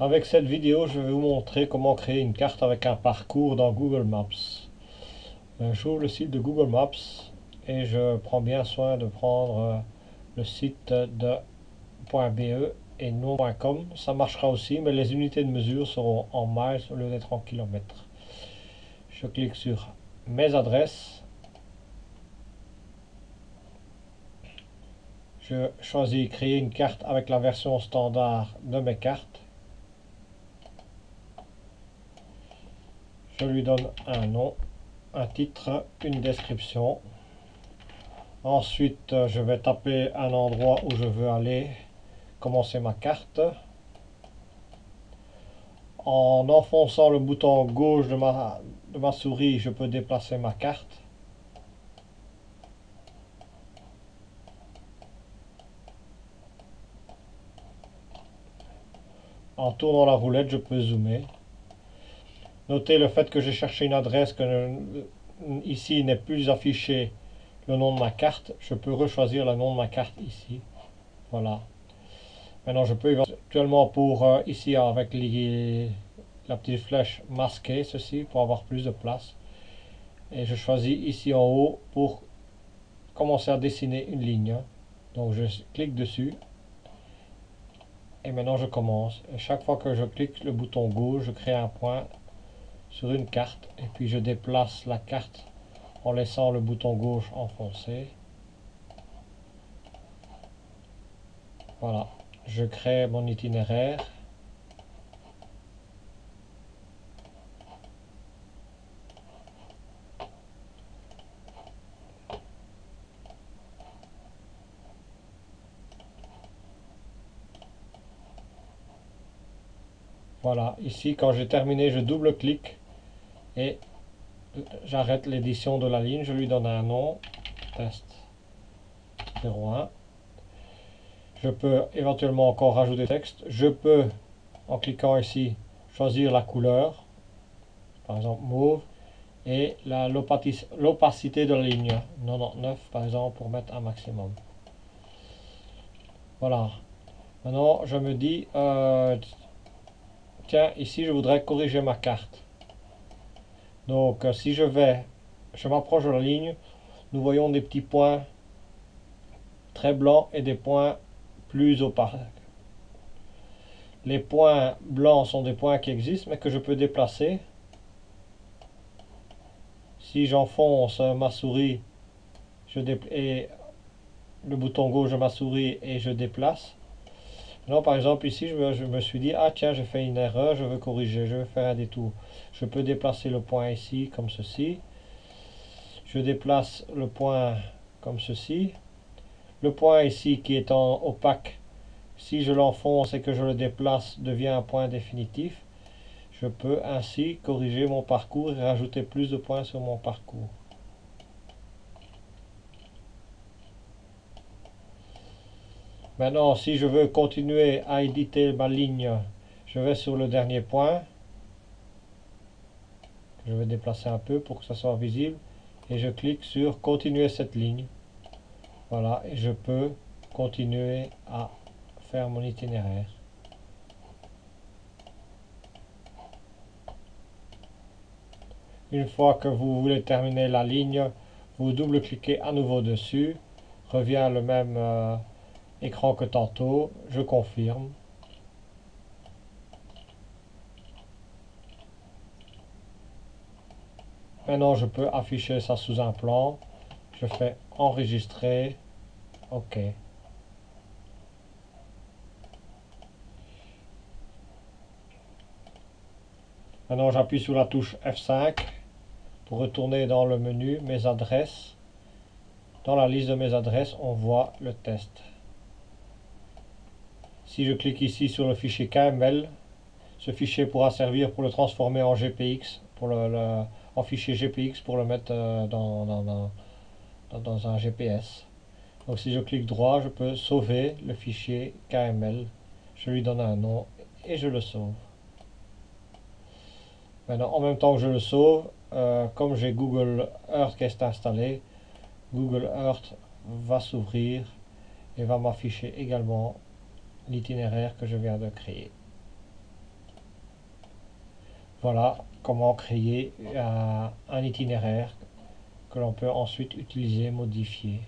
Avec cette vidéo, je vais vous montrer comment créer une carte avec un parcours dans Google Maps. J'ouvre le site de Google Maps et je prends bien soin de prendre le site de .be et non .com. Ça marchera aussi, mais les unités de mesure seront en miles au lieu d'être en kilomètres. Je clique sur mes adresses. Je choisis créer une carte avec la version standard de mes cartes. Je lui donne un nom, un titre, une description. Ensuite, je vais taper un endroit où je veux aller, commencer ma carte. En enfonçant le bouton gauche de ma souris, je peux déplacer ma carte. En tournant la roulette, je peux zoomer. Notez le fait que j'ai cherché une adresse que ici n'est plus affiché le nom de ma carte. Je peux rechoisir le nom de ma carte ici. Voilà. Maintenant, je peux éventuellement pour ici avec la petite flèche masquer ceci pour avoir plus de place. Et je choisis ici en haut pour commencer à dessiner une ligne. Donc je clique dessus. Et maintenant je commence. Et chaque fois que je clique le bouton gauche, je crée un point sur une carte. Et puis je déplace la carte en laissant le bouton gauche enfoncé. Voilà. Je crée mon itinéraire. Voilà. Ici, quand j'ai terminé, je double-clique et j'arrête l'édition de la ligne. Je lui donne un nom. Test 01. Je peux éventuellement encore rajouter texte. Je peux, en cliquant ici, choisir la couleur, par exemple mauve, et l'opacité de la ligne, 99 par exemple, pour mettre un maximum. Voilà. Maintenant, je me dis, tiens, ici, je voudrais corriger ma carte. Donc, si je m'approche de la ligne, nous voyons des petits points très blancs et des points plus opaques. Les points blancs sont des points qui existent, mais que je peux déplacer. Si j'enfonce ma souris et le bouton gauche de ma souris et je déplace. Non, par exemple ici je me suis dit, ah tiens, j'ai fait une erreur, je veux corriger, je veux faire un détour. Je peux déplacer le point ici comme ceci. Je déplace le point comme ceci. Le point ici qui est en opaque, si je l'enfonce et que je le déplace, devient un point définitif. Je peux ainsi corriger mon parcours et rajouter plus de points sur mon parcours. Maintenant, si je veux continuer à éditer ma ligne, je vais sur le dernier point. Je vais déplacer un peu pour que ça soit visible. Et je clique sur continuer cette ligne. Voilà, et je peux continuer à faire mon itinéraire. Une fois que vous voulez terminer la ligne, vous double-cliquez à nouveau dessus. Revient le même écran que tantôt. Je confirme. Maintenant, je peux afficher ça sous un plan. Je fais enregistrer. OK. Maintenant, j'appuie sur la touche F5 pour retourner dans le menu Mes adresses. Dans la liste de mes adresses, on voit le test. Si je clique ici sur le fichier KML, ce fichier pourra servir pour le transformer en GPX, en fichier GPX pour le mettre dans un GPS. Donc si je clique droit, je peux sauver le fichier KML. Je lui donne un nom et je le sauve. Maintenant, en même temps que je le sauve, comme j'ai Google Earth qui est installé, Google Earth va s'ouvrir et va m'afficher également l'itinéraire que je viens de créer. Voilà comment créer un itinéraire que l'on peut ensuite utiliser, modifier.